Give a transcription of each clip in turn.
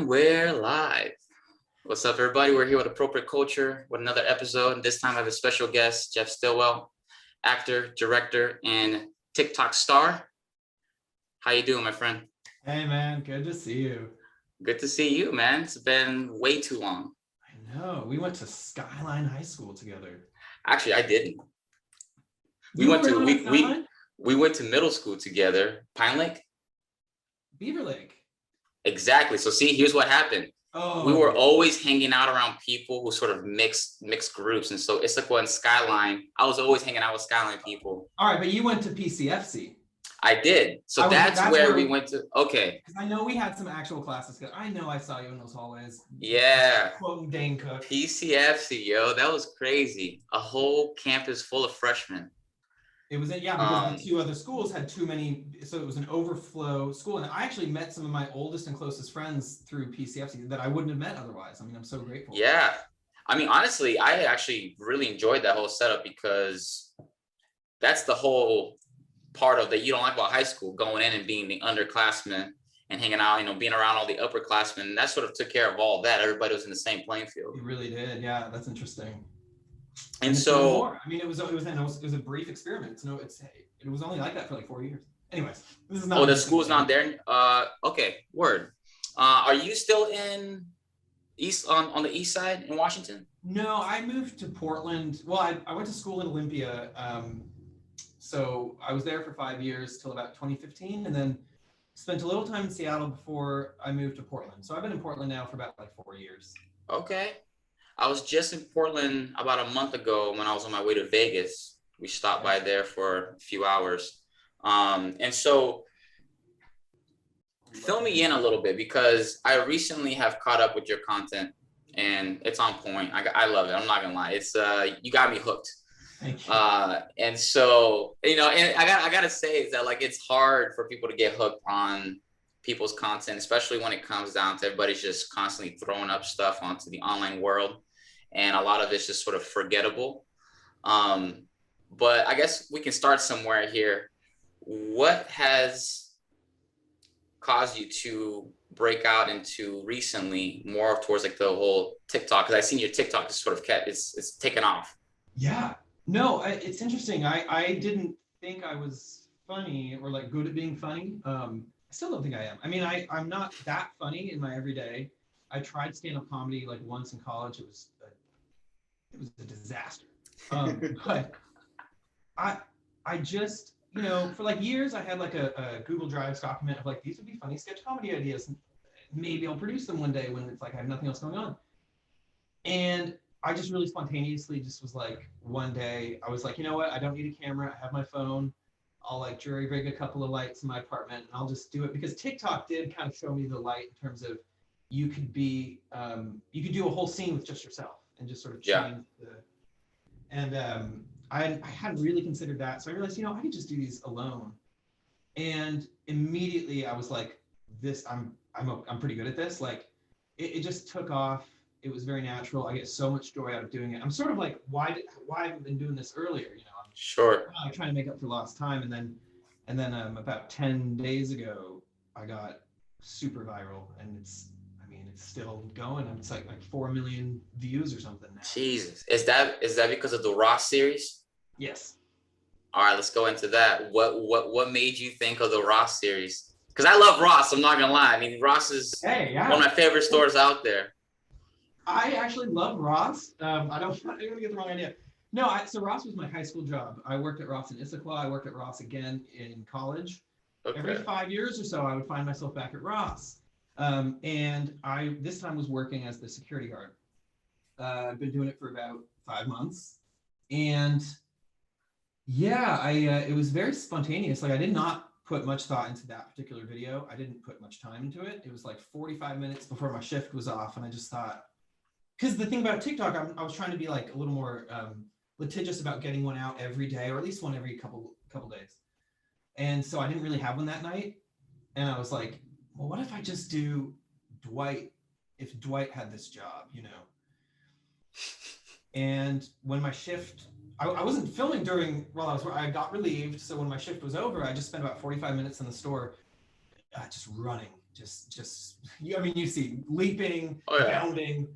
And we're live. What's up, everybody? We're here with Appropriate Culture with another episode. And this time I have a special guest, Jeff Stillwell, actor, director, and TikTok star. How you doing, my friend? Hey, man. Good to see you. Good to see you, man. It's been way too long. I know. We went to Skyline High School together. Actually, I didn't. We You went were to not at Skyline? we went to middle school together. Pine Lake? Beaver Lake. Exactly. So see, here's what happened. Oh. We were always hanging out around people who sort of mixed groups. And so Ithaca and Skyline, I was always hanging out with Skyline people. All right, but you went to PCFC. I did. So that's where we went to. Okay. Because I know we had some actual classes together. I know I saw you in those hallways. Yeah. Quoting Dane Cook. PCFC, yo, that was crazy. A whole campus full of freshmen. It was, because the two other schools had too many, so it was an overflow school. And I actually met some of my oldest and closest friends through PCFC that I wouldn't have met otherwise. I mean, I'm so grateful. Yeah. I mean, honestly, I actually really enjoyed that whole setup because that's the whole part of that you don't like about high school, going in and being the underclassmen and hanging out, being around all the upperclassmen. That sort of took care of all that. Everybody was in the same playing field. It really did. Yeah, that's interesting. And so, I mean, it was a brief experiment. No, it was only like that for like 4 years. Anyways, this is not. Oh, the school's not there. Okay, word. Are you still in on the east side in Washington? No, I moved to Portland. Well, I went to school in Olympia. So I was there for 5 years till about 2015, and then spent a little time in Seattle before I moved to Portland. So I've been in Portland now for about like 4 years. Okay. I was just in Portland about a month ago when I was on my way to Vegas. We stopped by there for a few hours. And so fill me in a little bit because I recently have caught up with your content and it's on point. I love it. I'm not gonna lie. It's you got me hooked. Thank you. And so, and I gotta say is that like it's hard for people to get hooked on people's content, especially when it comes down to everybody's just constantly throwing up stuff onto the online world. And a lot of it's just sort of forgettable. But I guess we can start somewhere here. What has caused you to break out into recently more towards like the whole TikTok? Because I've seen your TikTok is sort of it's taken off. Yeah, no, it's interesting. I didn't think I was funny or like good at being funny. I still don't think I am. I mean, I'm not that funny in my everyday. I tried stand-up comedy like once in college. It was a disaster. But I just, for like years I had like a Google Drive document of like, these would be funny sketch comedy ideas. Maybe I'll produce them one day when it's like I have nothing else going on. And I just really spontaneously just was like, one day I was like, you know what? I don't need a camera. I have my phone. I'll like jury rig a couple of lights in my apartment and I'll just do it, because TikTok did kind of show me the light in terms of you could do a whole scene with just yourself and just sort of change I hadn't really considered that. So I realized, I could just do these alone. And immediately I was like, I'm pretty good at this. Like it just took off. It was very natural. I get so much joy out of doing it. I'm sort of like, why haven't I been doing this earlier? I'm sure. I'm trying to make up for lost time. And then about 10 days ago, I got super viral, and it's still going. It's like 4 million views or something now. Jesus, is that because of the Ross series? Yes. All right, let's go into that. What made you think of the Ross series? Because I love Ross. I'm not gonna lie. I mean, Ross is one of my favorite stores out there. I actually love Ross. I don't want to get the wrong idea. No, so Ross was my high school job. I worked at Ross in Ithaca. I worked at Ross again in college. Okay. Every 5 years or so, I would find myself back at Ross. And I this time was working as the security guard. I've been doing it for about 5 months. And yeah, it was very spontaneous. Like I did not put much thought into that particular video. I didn't put much time into it. It was like 45 minutes before my shift was off. And I just thought, because the thing about TikTok, I was trying to be like a little more litigious about getting one out every day, or at least one every couple days. And so I didn't really have one that night. And I was like, well, what if I just do Dwight, if Dwight had this job, And when my shift, I wasn't filming while I got relieved. So when my shift was over, I just spent about 45 minutes in the store just running just you. I mean, you see leaping, Oh yeah. bounding,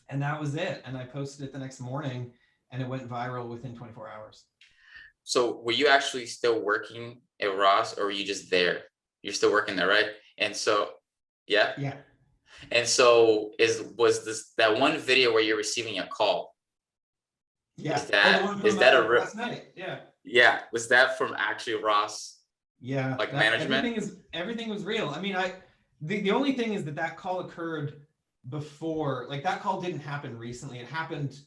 and that was it. And I posted it the next morning, and it went viral within 24 hours. So were you actually still working at Ross, or were you just there? You're still working there, right? And so, yeah. Yeah. And so was this that one video where you're receiving a call? Yeah. Is Oh, the that one is from that a last night. Yeah. yeah? Was that from actually Ross, Yeah. like That management? everything was real. I mean, the only thing is that call occurred before, like that call didn't happen recently. It happened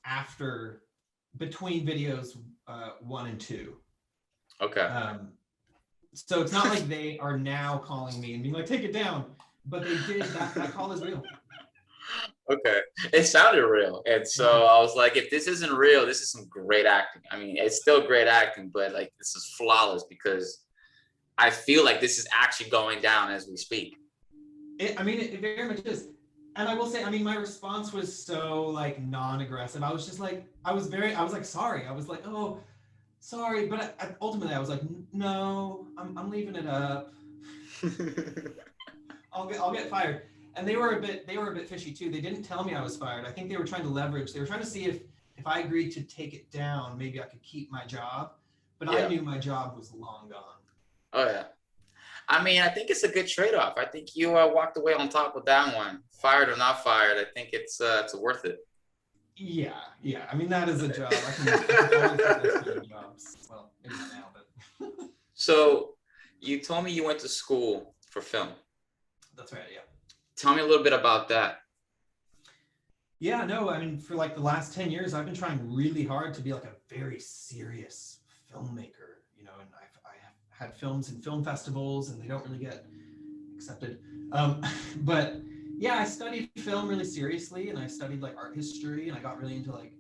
after, between videos 1 and 2. Okay. So it's not like they are now calling me and being like, take it down, but they did. That call is real. Okay, it sounded real, and so I was like, if this isn't real, this is some great acting. I mean, it's still great acting, but like this is flawless because I feel like this is actually going down as we speak. It very much is. And I will say, I mean, my response was so like non-aggressive. I was just like, I was like, sorry. I was like, oh, sorry. But ultimately I was like, no, I'm leaving it up. I'll get fired. And they were a bit fishy too. They didn't tell me I was fired. I think they were trying to leverage. They were trying to see if I agreed to take it down, maybe I could keep my job. But yeah. I knew my job was long gone. Oh yeah. I mean, I think it's a good trade-off. I think you walked away on top with that one. Fired or not fired, I think it's worth it. Yeah. I mean, that is a job. I can always get those kind of jobs. Well, maybe not now, but. So, you told me you went to school for film. That's right. Yeah. Tell me a little bit about that. Yeah, no, I mean, for like the last 10 years, I've been trying really hard to be like a very serious filmmaker, you know, and I have had films in film festivals and they don't really get accepted. But yeah, I studied film really seriously, and I studied like art history, and I got really into like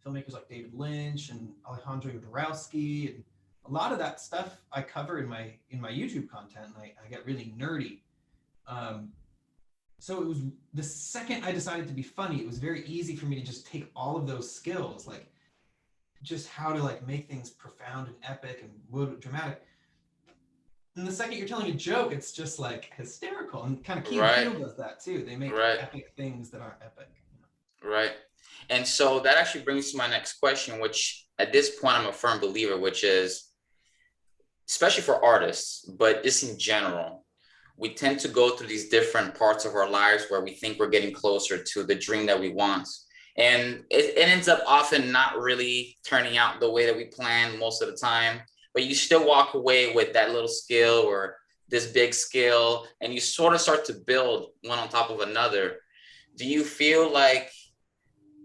filmmakers like David Lynch and Alejandro Jodorowsky, and a lot of that stuff I cover in my YouTube content, and I get really nerdy. So it was the second I decided to be funny, it was very easy for me to just take all of those skills, like just how to like make things profound and epic and dramatic. And the second you're telling a joke, it's just like hysterical. And kind of Key and Peele does that too. They make epic things that aren't epic. Right. And so that actually brings me to my next question, which at this point I'm a firm believer, which is, especially for artists, but just in general, we tend to go through these different parts of our lives where we think we're getting closer to the dream that we want. And it ends up often not really turning out the way that we plan most of the time, but you still walk away with that little skill or this big skill, and you sort of start to build one on top of another. Do you feel like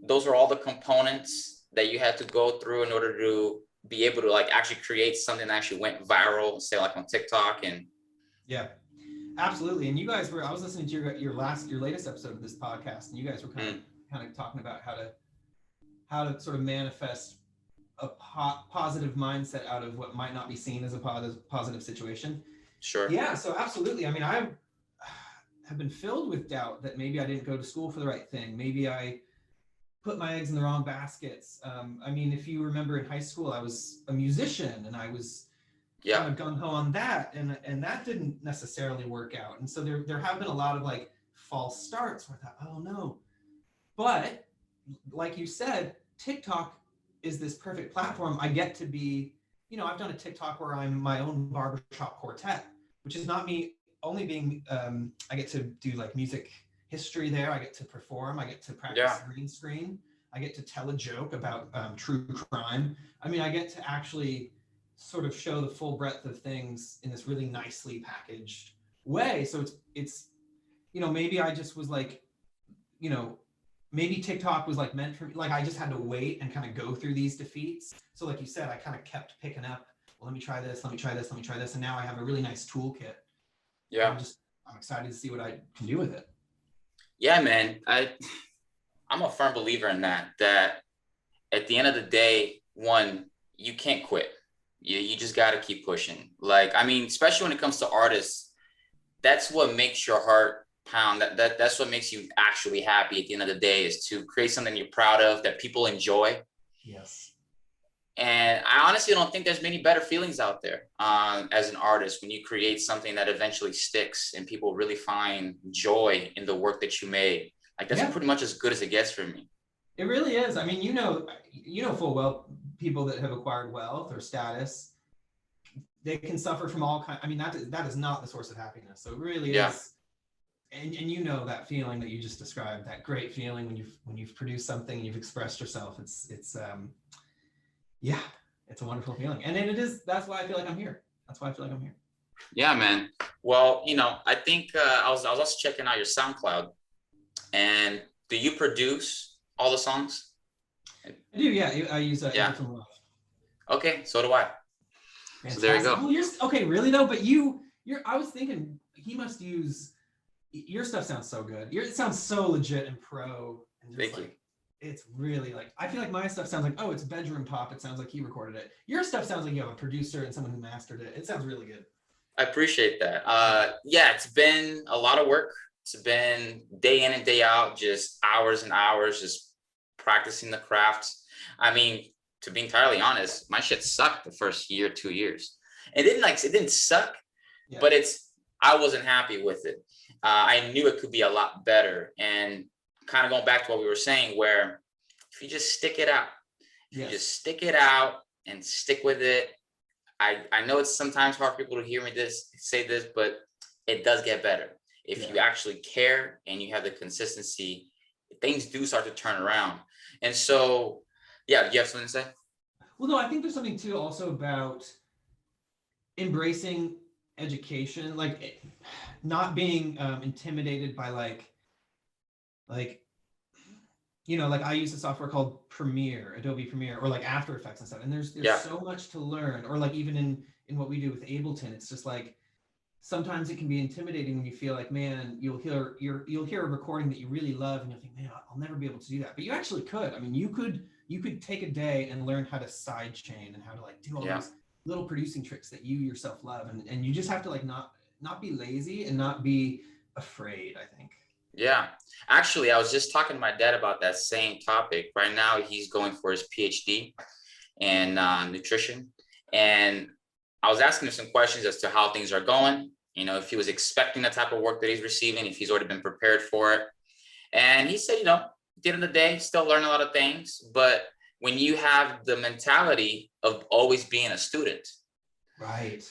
those are all the components that you had to go through in order to be able to like actually create something that actually went viral, say like on TikTok? And yeah, absolutely. And you guys were, I was listening to your latest episode of this podcast, and you guys were kind of talking about how to sort of manifest a positive mindset out of what might not be seen as a positive situation. Sure. Yeah, so absolutely. I mean, I have been filled with doubt that maybe I didn't go to school for the right thing. Maybe I put my eggs in the wrong baskets. I mean, if you remember in high school, I was a musician, and I was kind of gung-ho on that, and that didn't necessarily work out. And so there have been a lot of like false starts where I thought, oh no. But like you said, TikTok is this perfect platform. I get to be, you know, I've done a TikTok where I'm my own barbershop quartet, which is not me only being, I get to do like music history there. I get to perform. I get to practice green screen. I get to tell a joke about true crime. I mean, I get to actually sort of show the full breadth of things in this really nicely packaged way. So it's, you know, maybe I just was like, you know, maybe TikTok was like meant for me. Like I just had to wait and kind of go through these defeats. So like you said, I kind of kept picking up, well, let me try this. And now I have a really nice toolkit. Yeah. I'm excited to see what I can do with it. Yeah, man. I'm a firm believer in that at the end of the day, one, you can't quit. You just got to keep pushing. Like, I mean, especially when it comes to artists, that's what makes your heart pound. That's what makes you actually happy at the end of the day, is to create something you're proud of, that people enjoy. Yes. And I honestly don't think there's many better feelings out there as an artist when you create something that eventually sticks and people really find joy in the work that you made. Like that's pretty much as good as it gets for me. It really is. I mean, you know full well people that have acquired wealth or status, they can suffer from all kinds. I mean, that is not the source of happiness. So it really is. And you know that feeling that you just described, that great feeling when you've produced something and you've expressed yourself. It's a wonderful feeling. And then that's why I feel like I'm here. That's why I feel like I'm here. Yeah, man. Well, I think I was also checking out your SoundCloud. And do you produce all the songs? I do, yeah. I use Ableton Live. Okay, so do I. Fantastic. So there you go. Oh, okay, really though? But I was thinking he must use, your stuff sounds so good. It sounds so legit and pro. And just Thank you. It's really like, I feel like my stuff sounds like, oh, it's bedroom pop. It sounds like he recorded it. Your stuff sounds like you have a producer and someone who mastered it. It sounds really good. I appreciate that. It's been a lot of work. It's been day in and day out, just hours and hours, just practicing the craft. I mean, to be entirely honest, my shit sucked the first year, 2 years. It didn't suck, but I wasn't happy with it. I knew it could be a lot better. And kind of going back to what we were saying, where if you just stick it out, you just stick it out and stick with it. I know it's sometimes hard for people to hear me say this, but it does get better. If you actually care and you have the consistency, things do start to turn around. And so, do you have something to say? Well, no, I think there's something too also about embracing education, like not being intimidated by like I use a software called Adobe Premiere, or like After Effects and stuff. And there's so much to learn, or like even in what we do with Ableton, it's just like, sometimes it can be intimidating when you feel like, man, you'll hear a recording that you really love and you'll think, man, I'll never be able to do that. But you actually could. I mean, you could take a day and learn how to sidechain and how to like do all these little producing tricks that you yourself love. And you just have to like not be lazy and not be afraid, I think. Yeah. Actually, I was just talking to my dad about that same topic. Right now, he's going for his PhD in nutrition. And I was asking him some questions as to how things are going, if he was expecting the type of work that he's receiving, if he's already been prepared for it. And he said, at the end of the day, still learning a lot of things. But when you have the mentality of always being a student, right?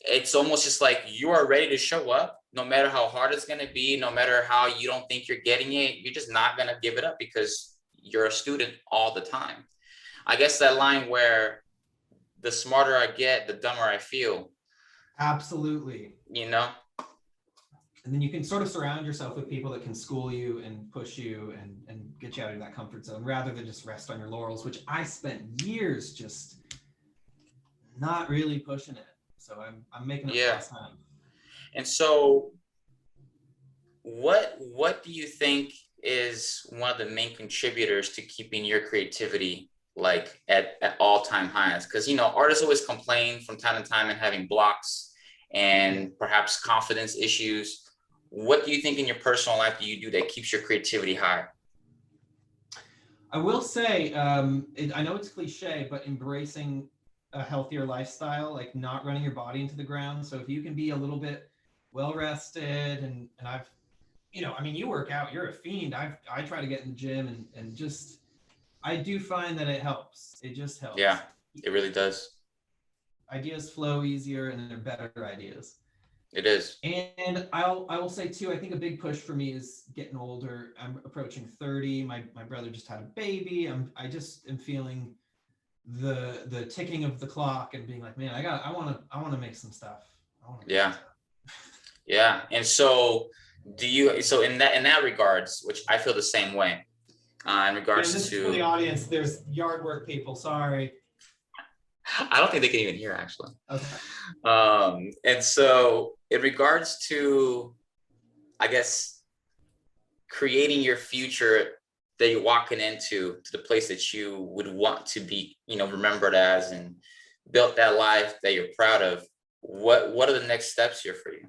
It's almost just like you are ready to show up, no matter how hard it's going to be, no matter how you don't think you're getting it, you're just not going to give it up because you're a student all the time. I guess that line where the smarter I get, the dumber I feel. Absolutely. And then you can sort of surround yourself with people that can school you and push you and get you out of that comfort zone, rather than just rest on your laurels, which I spent years just not really pushing it. So I'm making it last time. And so what do you think is one of the main contributors to keeping your creativity like at all-time highs? Because artists always complain from time to time and having blocks and perhaps confidence issues. What do you think in your personal life do you do that keeps your creativity high? I will say, I know it's cliche, but embracing a healthier lifestyle, like not running your body into the ground. So if you can be a little bit well rested, and I've, you work out, you're a fiend. I try to get in the gym and just, I do find that it helps. It just helps. Yeah, it really does. Ideas flow easier and they're better ideas. It is. And I will say too, I think a big push for me is getting older. I'm approaching 30. My brother just had a baby. I just am feeling the ticking of the clock and being like, man, I want to make some stuff. Yeah. And so in that regards, which I feel the same way, in regards this to is for the audience, there's yard work people, sorry. I don't think they can even hear, actually. Okay. And so in regards to, I guess, creating your future that you're walking into, to the place that you would want to be, remembered as, and built that life that you're proud of, what are the next steps here for you?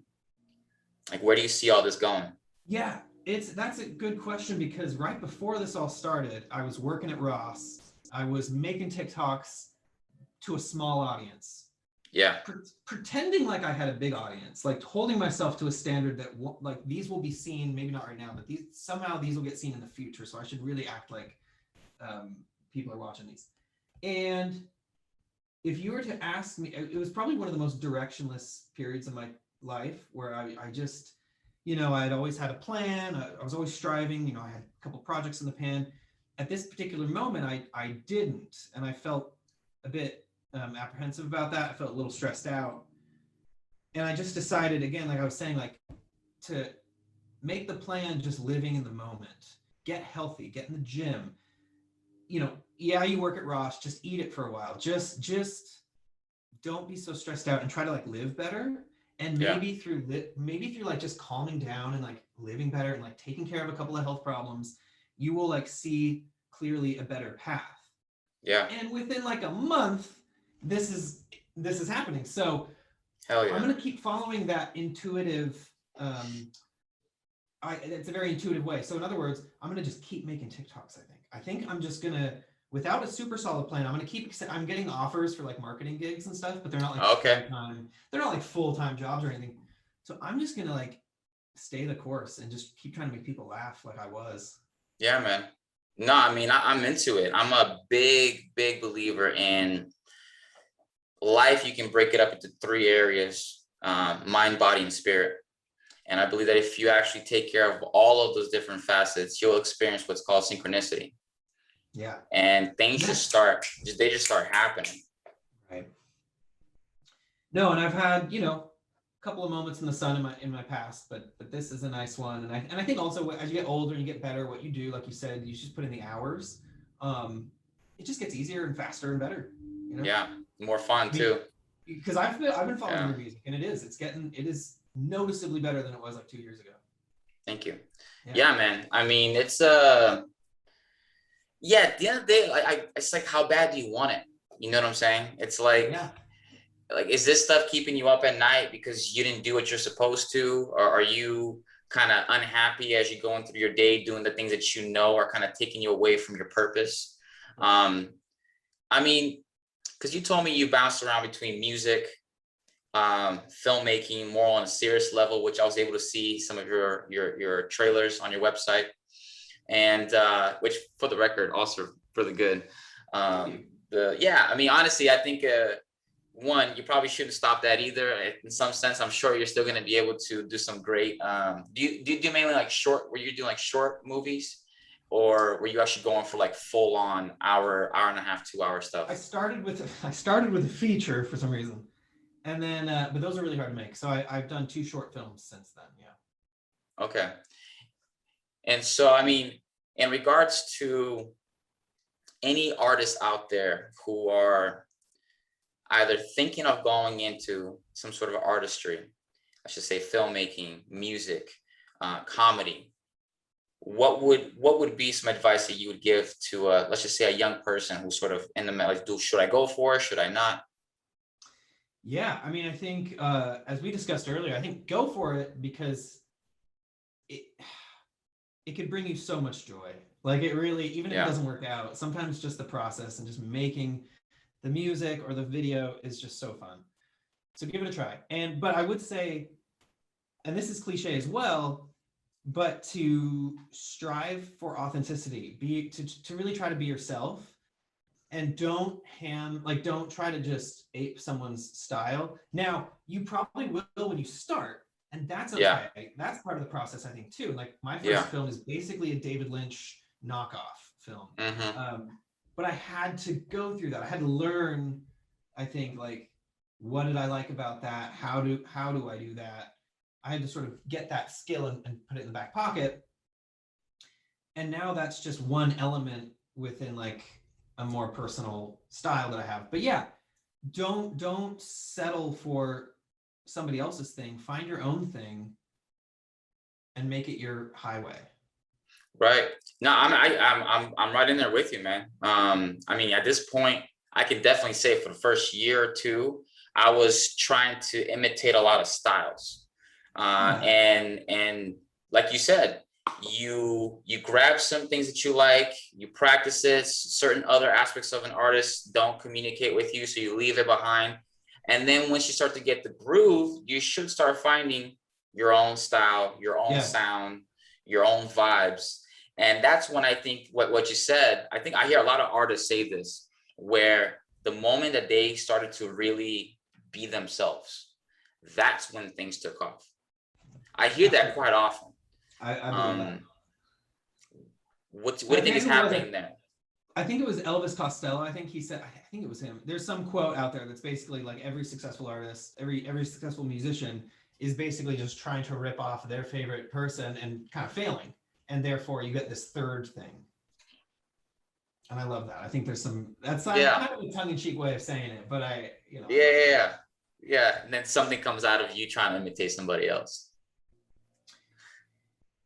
Like, where do you see all this going? Yeah, that's a good question, because right before this all started, I was working at Ross I was making TikToks to a small audience. Yeah. Pretending like I had a big audience, like holding myself to a standard that like these will be seen, maybe not right now, but these will get seen in the future. So I should really act like people are watching these. And if you were to ask me, it was probably one of the most directionless periods of my life where I just, I had always had a plan. I was always striving. I had a couple projects in the pan. At this particular moment, I didn't, and I felt a bit apprehensive about that. I felt a little stressed out, and I just decided, again, like I was saying, like to make the plan just living in the moment, get healthy, get in the gym. Yeah, you work at Ross, just eat it for a while. Just don't be so stressed out and try to like live better. And maybe through like just calming down and like living better and like taking care of a couple of health problems, you will like see clearly a better path. Yeah. And within like a month, this is happening. So hell yeah. I'm gonna keep following that intuitive. It's a very intuitive way. So in other words, I'm gonna just keep making TikToks. I think I'm just gonna, without a super solid plan, I'm getting offers for like marketing gigs and stuff, but they're not like full-time. They're not like full-time jobs or anything. So I'm just gonna like stay the course and just keep trying to make people laugh like I was. Yeah, man. No, I mean, I'm into it. I'm a big believer in life. You can break it up into 3 areas: mind, body, and spirit. And I believe that if you actually take care of all of those different facets, you'll experience what's called synchronicity. Yeah. And things just start happening. Right. No, and I've had, a couple of moments in the sun in my past, but this is a nice one. And I think also as you get older and you get better, what you do, like you said, you just put in the hours. It just gets easier and faster and better. Yeah, more fun too. Because I've been following your music, and it is noticeably better than it was like 2 years ago. Thank you. Yeah, man. I mean, it's at the end of the day, it's like, how bad do you want it? You know what I'm saying? It's like, like, is this stuff keeping you up at night because you didn't do what you're supposed to? Or are you kind of unhappy as you're going through your day doing the things that are kind of taking you away from your purpose? I mean, because you told me you bounced around between music, filmmaking, more on a serious level, which I was able to see some of your trailers on your website, and which, for the record, also really good. I mean, honestly, I think one, you probably shouldn't stop that either. In some sense, I'm sure you're still going to be able to do some great. Do you do mainly like short? Were you doing like short movies, or were you actually going for like full on hour and a half, 2 hour stuff? I started with a feature for some reason, and then but those are really hard to make. So I've done 2 short films since then. Yeah. Okay. And so, I mean, in regards to any artists out there who are either thinking of going into some sort of artistry, I should say filmmaking, music, comedy, what would be some advice that you would give to let's just say a young person who's sort of in the middle, like, should I go for it? Should I not? Yeah, I mean, I think as we discussed earlier, I think go for it, because it could bring you so much joy. Like, it really, even if it doesn't work out, sometimes just the process and just making the music or the video is just so fun. So give it a try. But I would say, and this is cliche as well, but to strive for authenticity, to really try to be yourself, and don't try to just ape someone's style. Now, you probably will when you start, and that's okay. Yeah. That's part of the process, I think, too. Like, my first film is basically a David Lynch knockoff film. Mm-hmm. But I had to go through that. I had to learn, I think, like, what did I like about that? How do I do that? I had to sort of get that skill and put it in the back pocket. And now that's just one element within like a more personal style that I have. But yeah, don't settle for somebody else's thing. Find your own thing and make it your highway. Right. No, I'm right in there with you, man. I mean, at this point, I can definitely say for the first year or two, I was trying to imitate a lot of styles. And like you said, you grab some things that you like, you practice it. Certain other aspects of an artist don't communicate with you, so you leave it behind. And then once you start to get the groove, you should start finding your own style, your own sound, your own vibes. And that's when I think what you said, I think I hear a lot of artists say this, where the moment that they started to really be themselves, that's when things took off. I hear that quite often. I believe that. What do you think is happening there? I think it was Elvis Costello. I think he said, I think it was him. There's some quote out there that's basically like every successful artist, every successful musician is basically just trying to rip off their favorite person and kind of failing. And therefore you get this third thing. And I love that. I think there's that's kind of a tongue-in-cheek way of saying it, but Yeah. And then something comes out of you trying to imitate somebody else.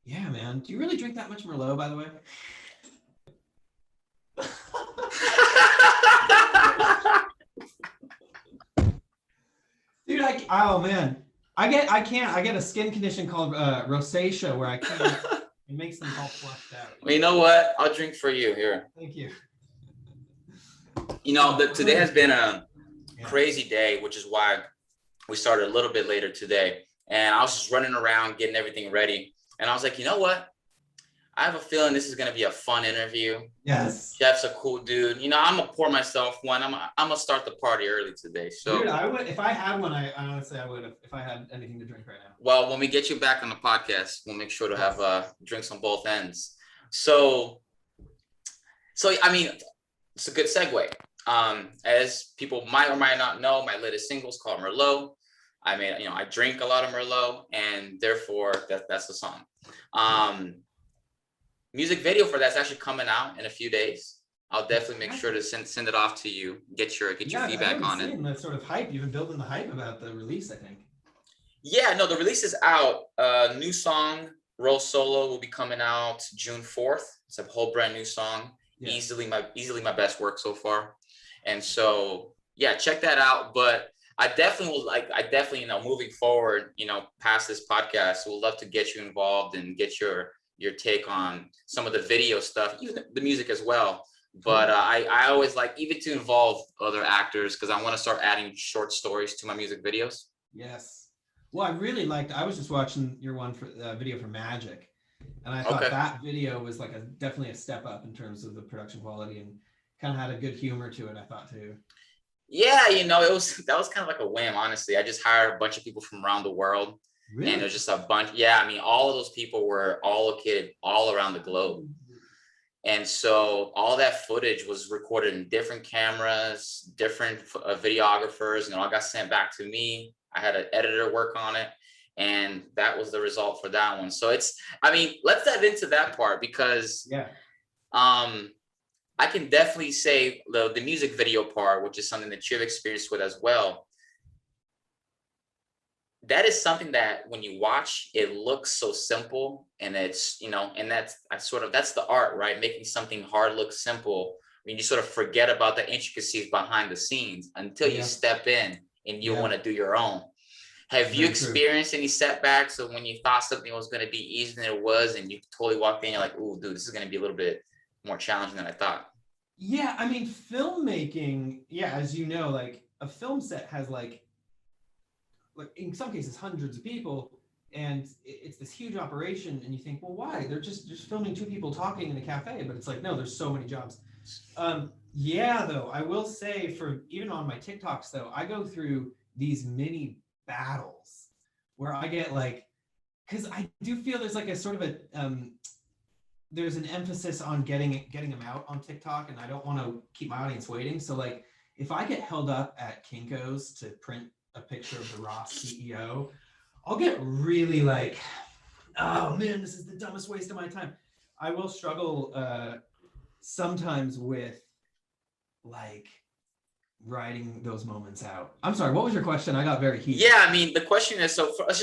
Yeah, man. Do you really drink that much Merlot, by the way? Dude, I get a skin condition called rosacea where I can't. It makes them all flushed out. Well, you know what? I'll drink for you here. Thank you. You know, today has been a crazy day, which is why we started a little bit later today. And I was just running around getting everything ready. And I was like, you know what? I have a feeling this is going to be a fun interview. Yes. Jeff's a cool dude. You know, I'm going to pour myself one. I'm going to start the party early today. So, dude, I would, if I had one, I honestly, I would have, if I had anything to drink right now. Well, when we get you back on the podcast, we'll make sure to have drinks on both ends. So, I mean, it's a good segue. As people might or might not know, my latest single is called Merlot. I mean, you know, I drink a lot of Merlot, and therefore that's the song. Music video for that's actually coming out in a few days. I'll definitely make sure to send it off to you. Get your feedback on it. The sort of hype you've been building the hype about the release, I think. Yeah, no, the release is out. New song, Roll Solo, will be coming out June 4th. It's a whole brand new song. Yeah. Easily my best work so far. And so, yeah, check that out. But I definitely, you know, moving forward, you know, past this podcast, we'll love to get you involved and get your take on some of the video stuff, even the music as well. But I always like even to involve other actors because I want to start adding short stories to my music videos. Yes. Well, I was just watching your one for video for Magic, and I thought that video was like definitely a step up in terms of the production quality and kind of had a good humor to it, I thought too. Yeah, you know, that was kind of like a whim, honestly. I just hired a bunch of people from around the world. Really? And it was just a bunch. Yeah, I mean, all of those people were all located all around the globe. And so all that footage was recorded in different cameras, different videographers, and all got sent back to me. I had an editor work on it, and that was the result for that one. So let's dive into that part because I can definitely say the music video part, which is something that you've experienced with as well. That is something that when you watch, it looks so simple, and it's, you know, and that's the art, right? Making something hard look simple. I mean, you sort of forget about the intricacies behind the scenes until you step in and you want to do your own. Have you experienced any setbacks of when you thought something was going to be easier than it was, and you totally walked in, you're like, "Ooh, dude, this is going to be a little bit more challenging than I thought"? Yeah, I mean, filmmaking, as you know, like a film set has like in some cases hundreds of people, and it's this huge operation, and you think, well, why? They're just filming two people talking in a cafe, but it's like, no, there's so many jobs. Though I will say, for even on my TikToks though, I go through these mini battles where I get like, because I do feel there's like a sort of there's an emphasis on getting them out on TikTok, and I don't want to keep my audience waiting. So like, if I get held up at Kinko's to print a picture of the Ross CEO, I'll get really like, oh man, this is the dumbest waste of my time. I will struggle sometimes with like writing those moments out. I'm sorry, what was your question? I got very heated. Yeah, I mean, the question is, so let's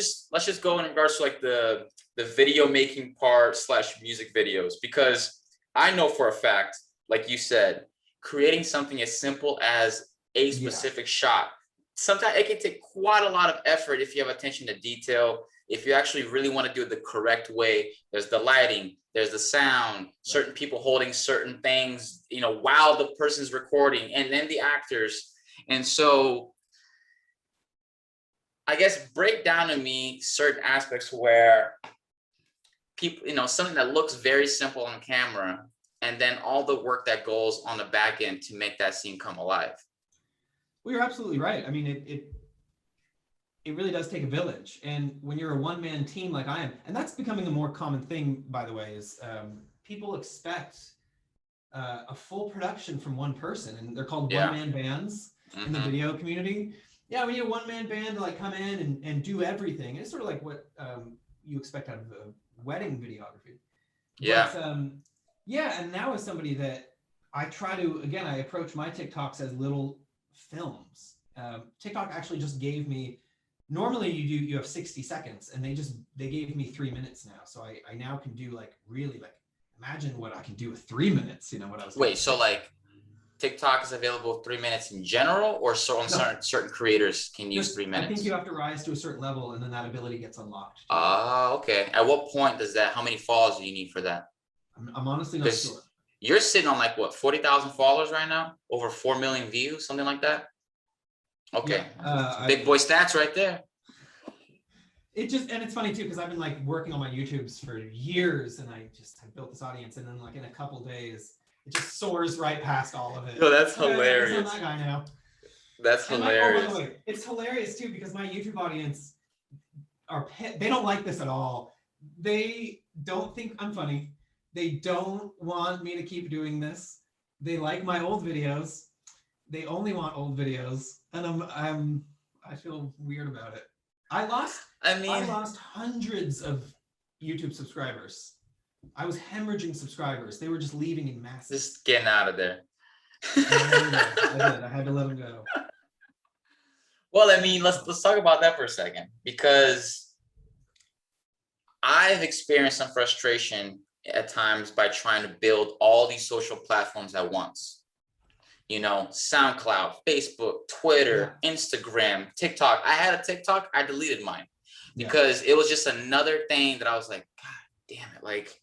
just go in regards to like the video making part / music videos, because I know for a fact, like you said, creating something as simple as a specific shot, sometimes it can take quite a lot of effort if you have attention to detail, if you actually really want to do it the correct way, there's the lighting, there's the sound, certain people holding certain things, you know, while the person's recording, and then the actors. And so I guess break down to me certain aspects where people, you know, something that looks very simple on camera, and then all the work that goes on the back end to make that scene come alive. Well, you're absolutely right. I mean, it really does take a village. And when you're a one-man team like I am, and that's becoming a more common thing, by the way, is people expect a full production from one person, and they're called one-man bands in the video community. Yeah, we need a one-man band to like come in and do everything. It's sort of like what you expect out of a wedding videography. Yeah. But, yeah, and now as somebody that I try to, again, I approach my TikToks as little films. TikTok actually just gave me, normally you have 60 seconds, and they gave me 3 minutes now. So I now can do like really like, imagine what I can do with 3 minutes, you know, what I was doing. Wait, so like TikTok is available 3 minutes in general, or so on certain creators can use 3 minutes? I think you have to rise to a certain level, and then that ability gets unlocked. Okay. At what point does that, how many followers do you need for that? I'm honestly not sure. You're sitting on like what, 40,000 followers right now? Over 4 million views, something like that? Okay. Yeah, big boy stats right there. And it's funny too, because I've been like working on my YouTubes for years, and I built this audience, and then like in a couple days, it just soars right past all of it. No, that's hilarious. I'm that guy now. That's hilarious. By the way, it's hilarious too, because my YouTube audience they don't like this at all. They don't think I'm funny. They don't want me to keep doing this. They like my old videos. They only want old videos, and I feel weird about it. I lost hundreds of YouTube subscribers. I was hemorrhaging subscribers. They were just leaving in masses. Just getting out of there. I had to let them go. Well, I mean, let's talk about that for a second, because I've experienced some frustration at times by trying to build all these social platforms at once. You know, SoundCloud, Facebook, Twitter, Instagram, TikTok. I had a TikTok, I deleted mine because it was just another thing that I was like, God damn it. Like,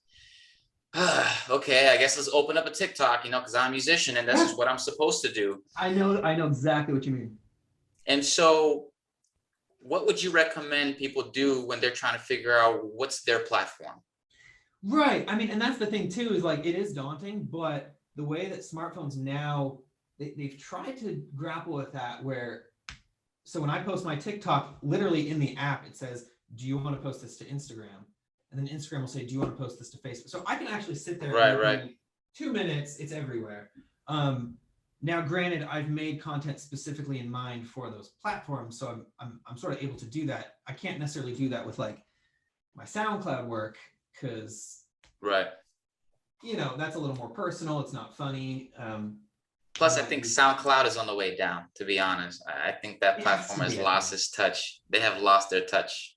okay, I guess let's open up a TikTok, you know, because I'm a musician and this is what I'm supposed to do. I know exactly what you mean. And so what would you recommend people do when they're trying to figure out what's their platform? Right. I mean, and that's the thing too, is like, it is daunting, but the way that smartphones now, they've tried to grapple with that, where, so when I post my TikTok, literally in the app, it says, do you want to post this to Instagram? And then Instagram will say, do you want to post this to Facebook? So I can actually sit there and 2 minutes, it's everywhere. Now, granted, I've made content specifically in mind for those platforms, so I'm sort of able to do that. I can't necessarily do that with like my SoundCloud work, because you know, that's a little more personal. It's not funny. Plus, I think SoundCloud is on the way down, to be honest. I think that platform has lost its touch. They have lost their touch.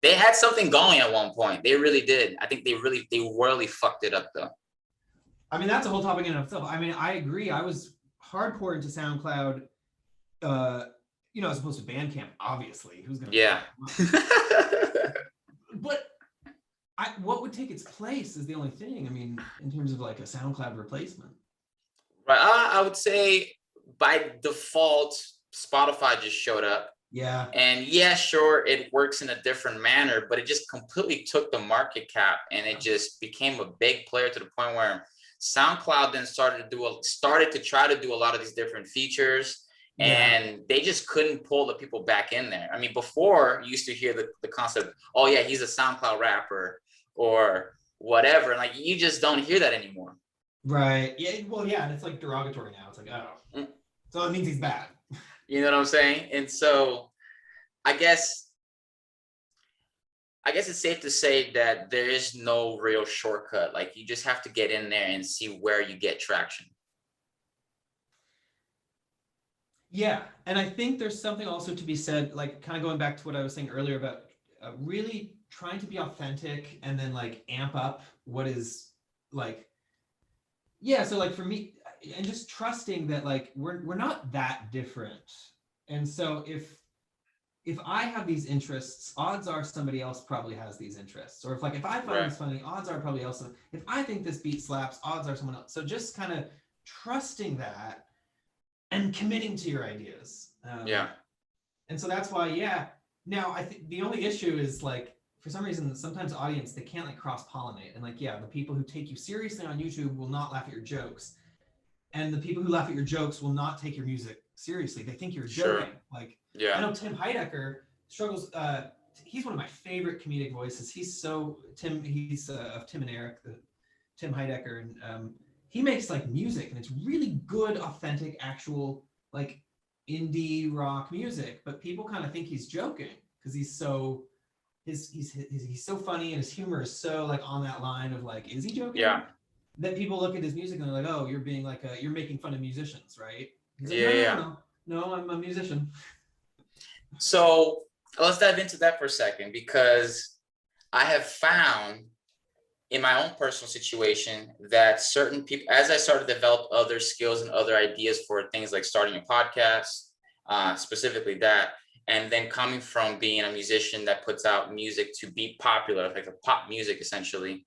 They had something going at one point. They really did. I think they royally fucked it up, though. I mean, that's a whole topic in and of itself. I mean, I agree. I was hardcore into SoundCloud, you know, as opposed to Bandcamp, obviously. Who's gonna? Yeah. But what would take its place is the only thing. I mean, in terms of like a SoundCloud replacement. Right. I would say by default, Spotify just showed up. Yeah. And yeah, sure, it works in a different manner, but it just completely took the market cap, and it just became a big player to the point where SoundCloud then started to try to do a lot of these different features, and they just couldn't pull the people back in there. I mean, before you used to hear the concept, oh yeah, he's a SoundCloud rapper or whatever, and like you just don't hear that anymore. Right. Yeah. Well, yeah, and it's like derogatory now. It's like, oh, so it means he's bad. You know what I'm saying? And so I guess it's safe to say that there is no real shortcut. Like, you just have to get in there and see where you get traction. Yeah. And I think there's something also to be said, like kind of going back to what I was saying earlier about really trying to be authentic and then like amp up what is like, yeah. So like for me, and just trusting that like we're not that different. And so if if I have these interests, odds are somebody else probably has these interests. Or if I find this funny, odds are probably else. If I think this beat slaps, odds are someone else. So just kind of trusting that and committing to your ideas. And so that's why, yeah. Now I think the only issue is like, for some reason, sometimes the audience, they can't like cross-pollinate. And like, yeah, the people who take you seriously on YouTube will not laugh at your jokes. And the people who laugh at your jokes will not take your music seriously. They think you're joking. Like, I know Tim Heidecker struggles. He's one of my favorite comedic voices. He's of Tim and Eric, Tim Heidecker, and he makes like music, and it's really good, authentic, actual like indie rock music. But people kind of think he's joking because he's so he's so funny, and his humor is so like on that line of like, is he joking? Yeah. That people look at his music and they're like, oh, you're being like you're making fun of musicians, right? He's like, no, I'm a musician. So let's dive into that for a second, because I have found in my own personal situation that certain people, as I started to develop other skills and other ideas for things like starting a podcast, specifically that, and then coming from being a musician that puts out music to be popular, like a pop music essentially,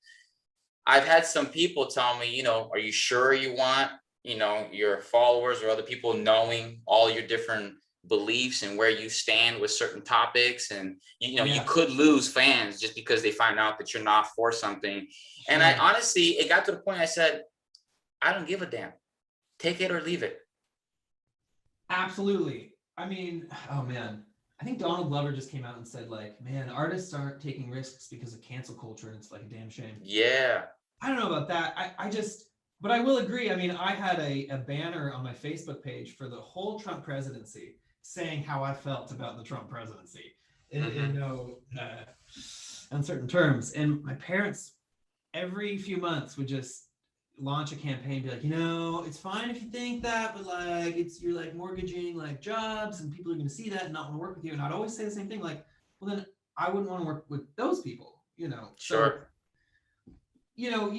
I've had some people tell me, are you sure you want, your followers or other people knowing all your different beliefs and where you stand with certain topics? And, you could lose fans just because they find out that you're not for something. And I honestly, it got to the point I said, I don't give a damn. Take it or leave it. Absolutely. I mean, oh man, I think Donald Glover just came out and said like, man, artists aren't taking risks because of cancel culture. And it's like a damn shame. Yeah. I don't know about that. But I will agree. I mean, I had a banner on my Facebook page for the whole Trump presidency saying how I felt about the Trump presidency in no uncertain terms. And my parents, every few months, would just launch a campaign, be like, it's fine if you think that, but like, you're like mortgaging like jobs, and people are going to see that and not want to work with you. And I'd always say the same thing, like, well, then I wouldn't want to work with those people, Sure. So,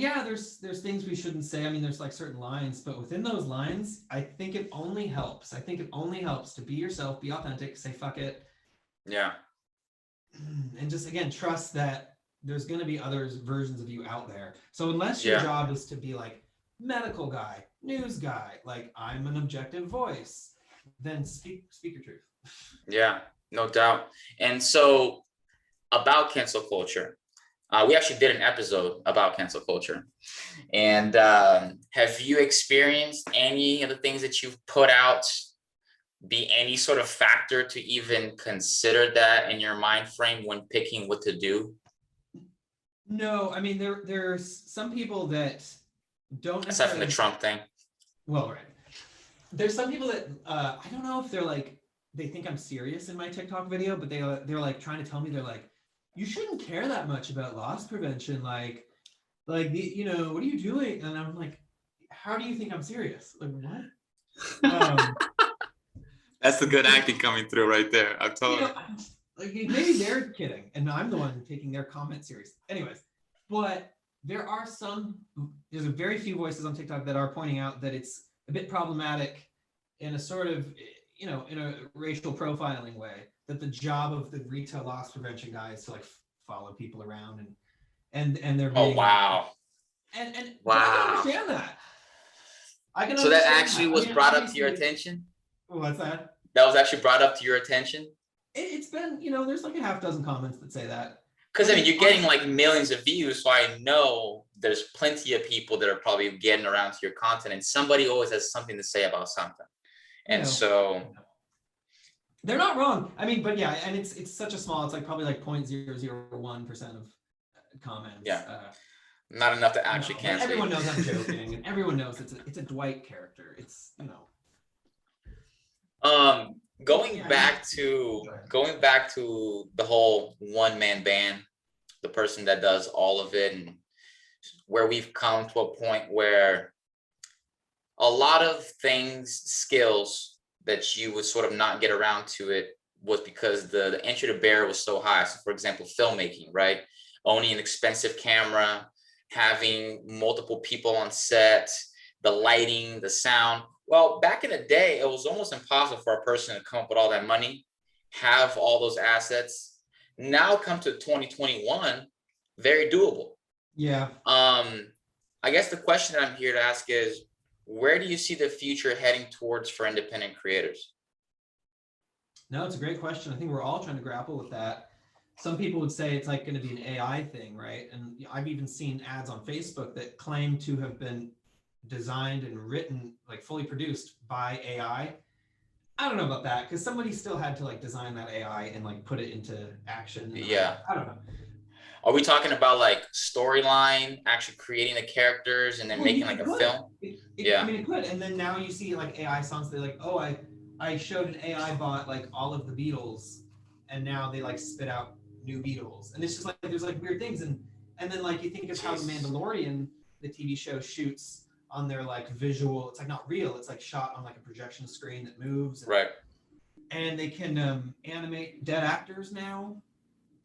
there's things we shouldn't say. I mean, there's like certain lines, but within those lines, I think it only helps. I think it only helps to be yourself, be authentic, say fuck it. Yeah. And just, again, trust that there's going to be other versions of you out there. So unless your job is to be like medical guy, news guy, like I'm an objective voice, then speak your truth. Yeah, no doubt. And so about cancel culture, we actually did an episode about cancel culture. And have you experienced any of the things that you've put out be any sort of factor to even consider that in your mind frame when picking what to do? No, I mean, there's some people that don't aside from the Trump thing. Well, right. There's some people that I don't know if they're like, they think I'm serious in my TikTok video, but they're like trying to tell me, they're like, you shouldn't care that much about loss prevention, like what are you doing? And I'm like, how do you think I'm serious? Like, what? That's the good acting coming through right there. I'm telling you. Like, maybe they're kidding, and I'm the one taking their comment serious. Anyways, but there's a very few voices on TikTok that are pointing out that it's a bit problematic in a sort of, in a racial profiling way, that the job of the retail loss prevention guy is to like follow people around and they're being, wow. And wow. I can understand that. So that actually was brought up to your attention? What's that? That was actually brought up to your attention? It's been, there's like a half dozen comments that say that. Because, I mean, you're getting like millions of views, so I know there's plenty of people that are probably getting around to your content, and somebody always has something to say about something. And so... They're not wrong. I mean, but yeah, and it's such a small, it's like probably like 0.001% of comments. Yeah. Not enough to actually cancel. Everyone knows I'm joking, and everyone knows it's a Dwight character. It's, Going back to the whole one-man band, the person that does all of it, and where we've come to a point where a lot of skills that you would sort of not get around to it was because the entry to bear was so high. So for example, filmmaking, right? Owning an expensive camera, having multiple people on set, the lighting, the sound. Well, back in the day, it was almost impossible for a person to come up with all that money, have all those assets. Now come to 2021, very doable. Yeah. I guess the question that I'm here to ask is, where do you see the future heading towards for independent creators? No, it's a great question. I think we're all trying to grapple with that. Some people would say it's like going to be an AI thing, right? And I've even seen ads on Facebook that claim to have been designed and written, like fully produced by AI. I don't know about that, because somebody still had to like design that AI and like put it into action. Yeah. I don't know. Are we talking about like storyline, actually creating the characters and then making like a film? Yeah. I mean, it could. And then now you see like AI songs. They're like, oh, I showed an AI bot like all of the Beatles, and now they like spit out new Beatles. And it's just like there's like weird things. And then like you think of how The Mandalorian, the TV show, shoots on their like visual. It's like not real. It's like shot on like a projection screen that moves. Right. And they can animate dead actors now.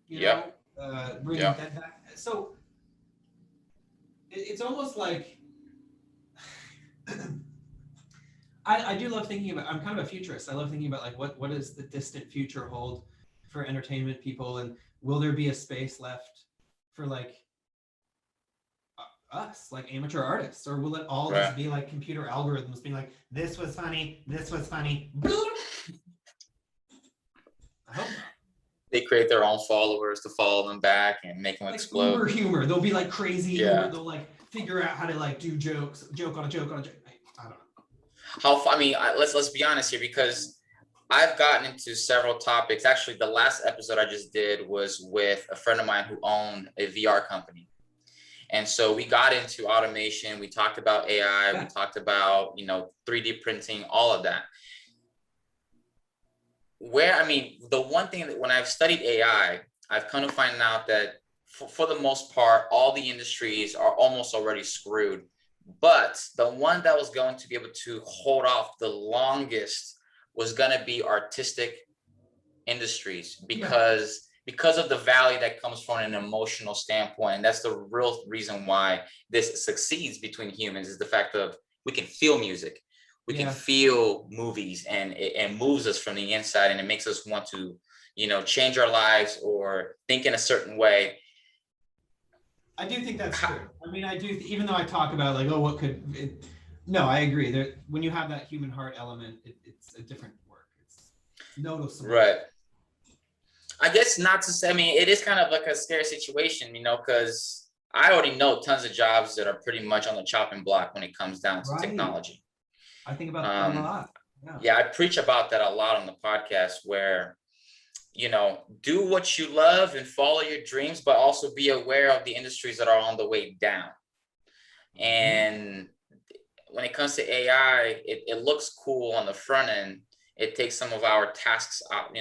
You know, bringing dead back. So it's almost like I do love thinking about. I'm kind of a futurist. I love thinking about like what does the distant future hold for entertainment people, and will there be a space left for like us, like amateur artists, or will it all just be like computer algorithms being like, this was funny, this was funny. I hope not. They create their own followers to follow them back and make them like explode. Uber humor. They'll be like crazy. Yeah. They'll like figure out how to like do jokes, joke on a joke on a joke. I don't know. I mean, let's be honest here, because I've gotten into several topics. Actually, the last episode I just did was with a friend of mine who owned a VR company. And so we got into automation. We talked about AI. We talked about, 3D printing, all of that. The one thing that when I've studied AI, I've come to find out that for the most part, all the industries are almost already screwed. But the one that was going to be able to hold off the longest was going to be artistic industries, because of the value that comes from an emotional standpoint. And that's the real reason why this succeeds between humans, is the fact of we can feel music. We can feel movies, and it moves us from the inside, and it makes us want to, change our lives or think in a certain way. I do think that's true. I mean, I do, even though I talk about like, oh, what could it, no, I agree. There, when you have that human heart element, it's a different work. It's noticeable. Right. I guess not to say, I mean, it is kind of like a scary situation, because I already know tons of jobs that are pretty much on the chopping block when it comes down to technology. I think about that a lot. Yeah, I preach about that a lot on the podcast, where, do what you love and follow your dreams, but also be aware of the industries that are on the way down. And when it comes to AI, it looks cool on the front end. It takes some of our tasks out,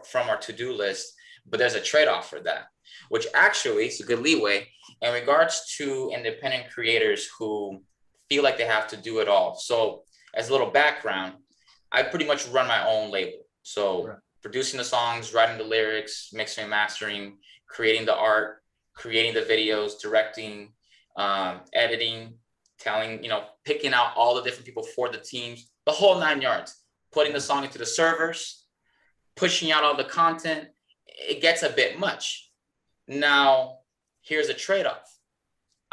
from our to-do list, but there's a trade-off for that, which actually is a good leeway in regards to independent creators who feel like they have to do it all. So as a little background, I pretty much run my own label. So producing the songs, writing the lyrics, mixing and mastering, creating the art, creating the videos, directing, editing, picking out all the different people for the teams, the whole 9 yards, putting the song into the servers, pushing out all the content. It gets a bit much. Now, here's a trade-off.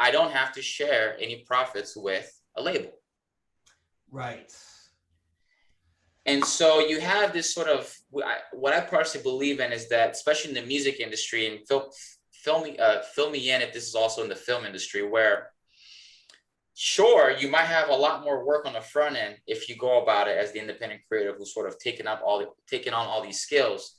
I don't have to share any profits with a label. Right. And so you have this sort of, what I personally believe in is that, especially in the music industry, and fill me in if this is also in the film industry, where sure, you might have a lot more work on the front end if you go about it as the independent creator who's sort of taken on all these skills.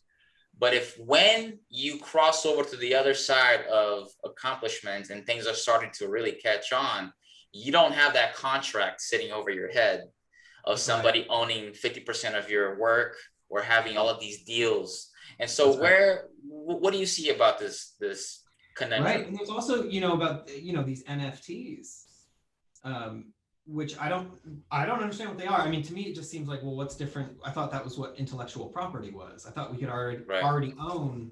But when you cross over to the other side of accomplishments and things are starting to really catch on, you don't have that contract sitting over your head of somebody owning 50% of your work or having all of these deals. And so what do you see about this conundrum? Right. And there's also, about, these NFTs, which I don't understand what they are. I mean, to me, it just seems like, well, what's different? I thought that was what intellectual property was. I thought we could already own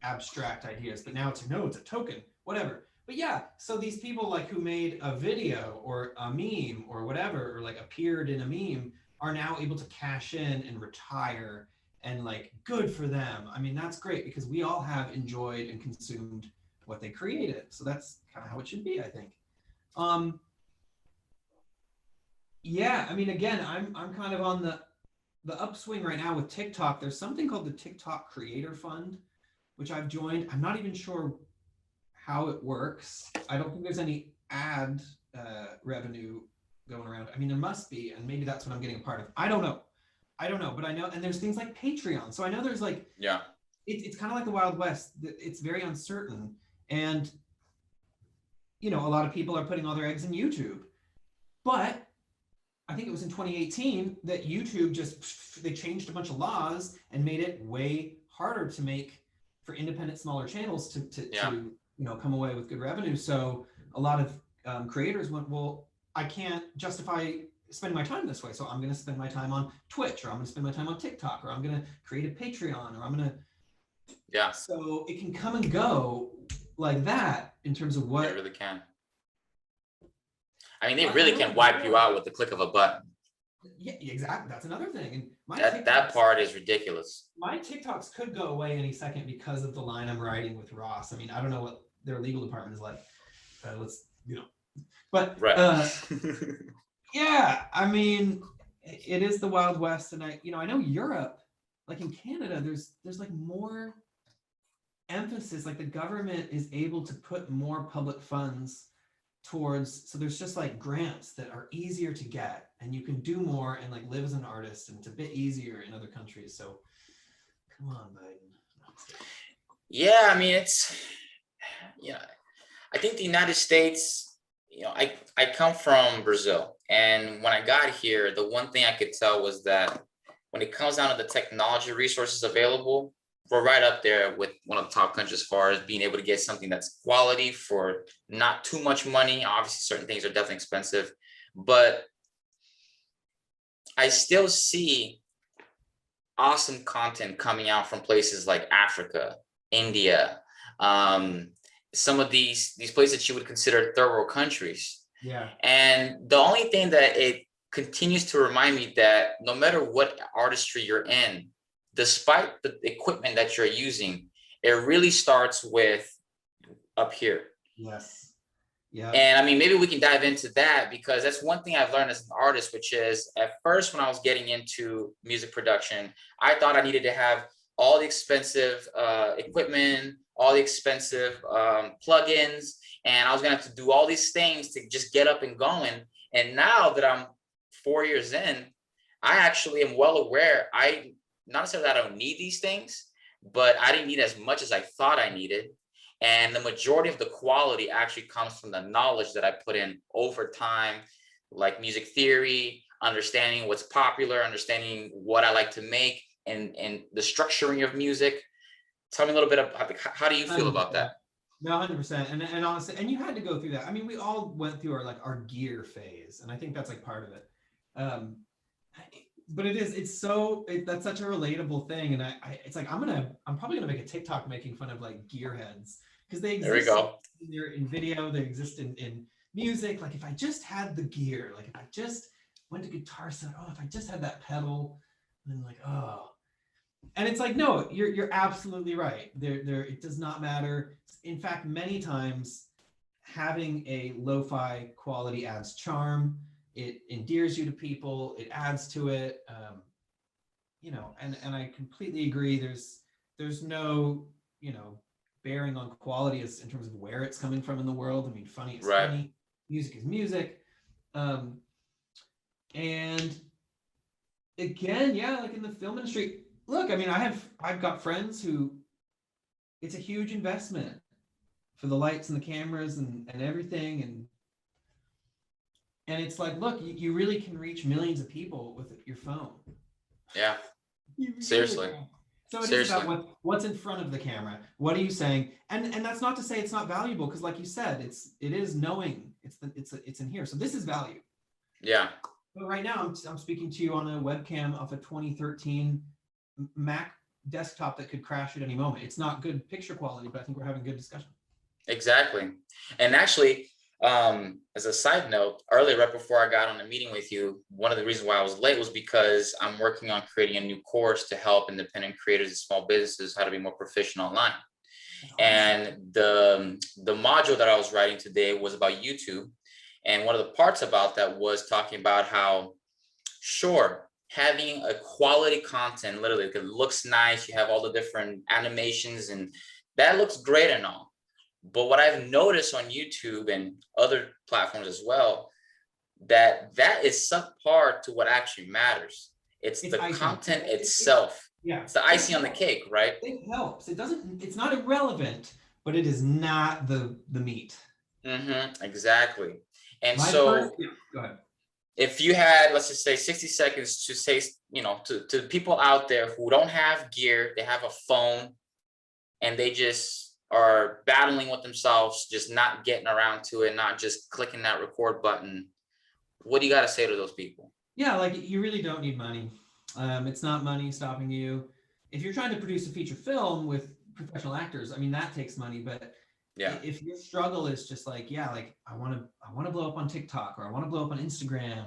abstract ideas, but now it's a token, whatever. But yeah, so these people like who made a video or a meme or whatever, or like appeared in a meme, are now able to cash in and retire and like, good for them. I mean, that's great because we all have enjoyed and consumed what they created. So that's kind of how it should be, I think. Yeah, I mean, again, I'm kind of on the upswing right now with TikTok. There's something called the TikTok Creator Fund, which I've joined. I'm not even sure how it works. I don't think there's any ad revenue going around. I mean, there must be, and maybe that's what I'm getting a part of. I don't know, but I know, and there's things like Patreon. So I know there's like, yeah, it's kind of like the Wild West. It's very uncertain, and you know, a lot of people are putting all their eggs in YouTube, but I think it was in 2018 that YouTube they changed a bunch of laws and made it way harder to make for independent smaller channels to come away with good revenue. So a lot of creators went, well, I can't justify spending my time this way, so I'm going to spend my time on Twitch, or I'm going to spend my time on TikTok, or I'm going to create a Patreon, or I'm going to. So it can come and go like that in terms of what it really can. I mean, they really can wipe you out with the click of a button. Yeah, exactly. That's another thing. And that part is ridiculous. My TikToks could go away any second because of the line I'm writing with Ross. I mean, I don't know what their legal department is like. But yeah, I mean, it is the Wild West, and I know Europe, like in Canada, there's like more emphasis. Like the government is able to put more public funds towards, so there's just like grants that are easier to get, and you can do more and like live as an artist, and it's a bit easier in other countries. So come on, Biden. Yeah, I mean, I think the United States, I come from Brazil, and when I got here, the one thing I could tell was that when it comes down to the technology resources available, we're right up there with one of the top countries as far as being able to get something that's quality for not too much money. Obviously, certain things are definitely expensive, but I still see awesome content coming out from places like Africa, India, some of these places that you would consider third world countries. Yeah. And the only thing that it continues to remind me that no matter what artistry you're in, despite the equipment that you're using, it really starts with up here. Yes. Yeah. And I mean, maybe we can dive into that, because that's one thing I've learned as an artist, which is at first when I was getting into music production, I thought I needed to have all the expensive equipment, all the expensive plugins, and I was gonna have to do all these things to just get up and going. And now that I'm 4 years in, I actually am well aware, not necessarily that I don't need these things, but I didn't need as much as I thought I needed. And the majority of the quality actually comes from the knowledge that I put in over time, like music theory, understanding what's popular, understanding what I like to make, and the structuring of music. Tell me a little bit about how do you feel about that? No, 100%. And honestly, and you had to go through that. I mean, we all went through our gear phase, and I think that's like part of it. But it's that's such a relatable thing, and it's like I'm probably gonna make a TikTok making fun of like gearheads, because they exist. There we go. They're in video, they exist in music. Like if I just had the gear, like if I just went to Guitar Center, if I just had that pedal, and then like and it's like, no, you're absolutely right. It does not matter. In fact, many times having a lo-fi quality adds charm. It endears you to people. It adds to it. And I completely agree. There's no, bearing on quality as in terms of where it's coming from in the world. I mean, funny is funny, music is music. And again, yeah, like in the film industry, look, I mean, I've got friends who it's a huge investment for the lights and the cameras and everything. And it's like, look, you really can reach millions of people with your phone. Yeah. Seriously. So it is about what's in front of the camera. What are you saying? And that's not to say it's not valuable, because like you said, it is knowing it's in here. So this is value. Yeah. But right now I'm speaking to you on a webcam off a 2013 Mac desktop that could crash at any moment. It's not good picture quality, but I think we're having good discussion. Exactly. And actually, as a side note, earlier, right before I got on the meeting with you, one of the reasons why I was late was because I'm working on creating a new course to help independent creators and small businesses how to be more proficient online. Awesome. And the module that I was writing today was about YouTube. And one of the parts about that was talking about how, sure, having a quality content, literally, it looks nice, you have all the different animations, and that looks great and all. But what I've noticed on YouTube and other platforms as well, that is subpar to what actually matters. It's the content itself. Yeah. It's the icing on the cake, right? It helps. It's not irrelevant, but it is not the meat. Exactly. And go ahead. If you had, let's just say, 60 seconds to say, to people out there who don't have gear, they have a phone, and they just are battling with themselves, just not getting around to it, not just clicking that record button, what do you got to say to those people? Yeah, like, you really don't need money. It's not money stopping you. If you're trying to produce a feature film with professional actors, I mean, that takes money. But yeah, if your struggle is just like, yeah, like I want to blow up on TikTok, or I want to blow up on Instagram,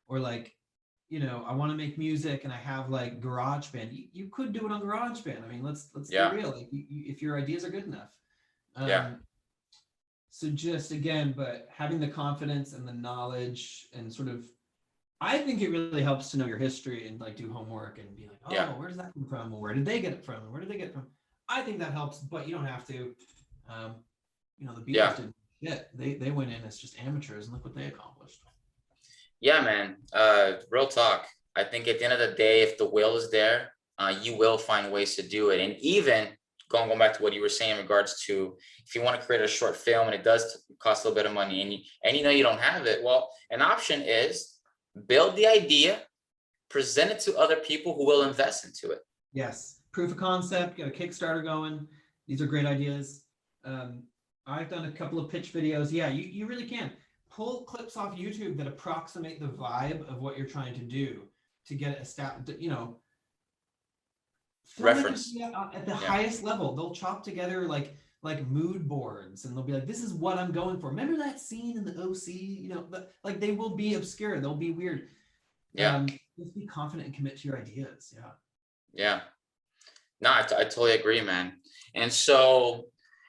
or like, I want to make music and I have like GarageBand. You could do it on GarageBand. I mean, let's be real. Like, if your ideas are good enough. So just, again, but having the confidence and the knowledge, and sort of, I think it really helps to know your history and like do homework and be like, oh, where does that come from? Well, where did they get it from? Where did they get it from? I think that helps, but you don't have to. The Beatles didn't shit. They went in as just amateurs, and look what they accomplished. Yeah, man. Real talk. I think at the end of the day, if the will is there, you will find ways to do it. And even going back to what you were saying in regards to, if you want to create a short film and it does cost a little bit of money, and you don't have it, well, an option is build the idea, present it to other people who will invest into it. Yes. Proof of concept, get a Kickstarter going. These are great ideas. I've done a couple of pitch videos. Yeah, you really can. Pull clips off YouTube that approximate the vibe of what you're trying to do to get it established, reference at the highest level. They'll chop together like mood boards, and they'll be like, this is what I'm going for. Remember that scene in the OC? Like, they will be obscure. They'll be weird. Just be confident and commit to your ideas. Yeah. No, I totally agree, man. And so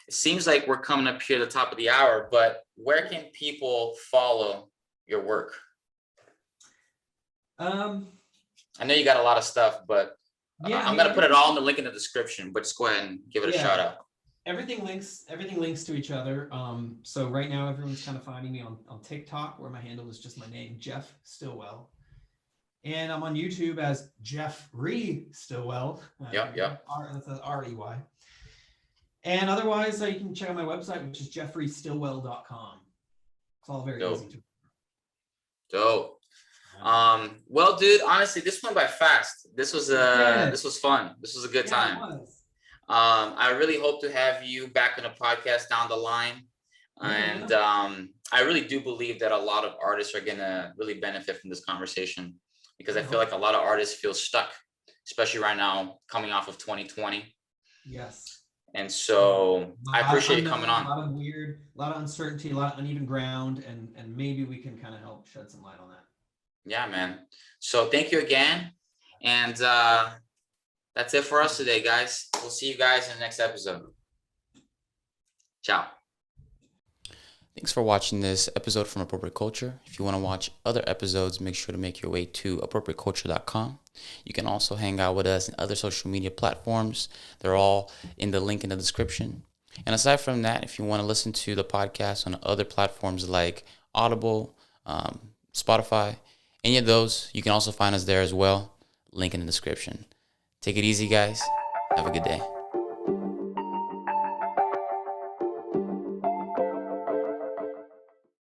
it seems like we're coming up here to the top of the hour, but where can people follow your work? I know you got a lot of stuff, but I'm going to put it all in the link in the description, but just go ahead and give it a shout out. Everything links to each other. So right now everyone's kind of finding me on TikTok, where my handle is just my name, Jeff Stillwell. And I'm on YouTube as Jeff Stillwell. That's R-E-Y. And otherwise, you can check out my website, which is jeffreystillwell.com. It's all very easy to. Dope. Well, dude, honestly, this went by fast. This was fun. This was a good time. It was. I really hope to have you back on a podcast down the line. And I really do believe that a lot of artists are going to really benefit from this conversation, because I feel like a lot of artists feel stuck, especially right now, coming off of 2020. Yes. And so I appreciate you coming on. A lot of uncertainty, a lot of uneven ground, and maybe we can kind of help shed some light on that. Yeah, man. So thank you again. And that's it for us today, guys. We'll see you guys in the next episode. Ciao. Thanks for watching this episode from Appropriate Culture. If you want to watch other episodes, make sure to make your way to appropriateculture.com. You can also hang out with us in other social media platforms. They're all in the link in the description. And aside from that, if you want to listen to the podcast on other platforms like Audible, Spotify, any of those, you can also find us there as well. Link in the description. Take it easy, guys. Have a good day.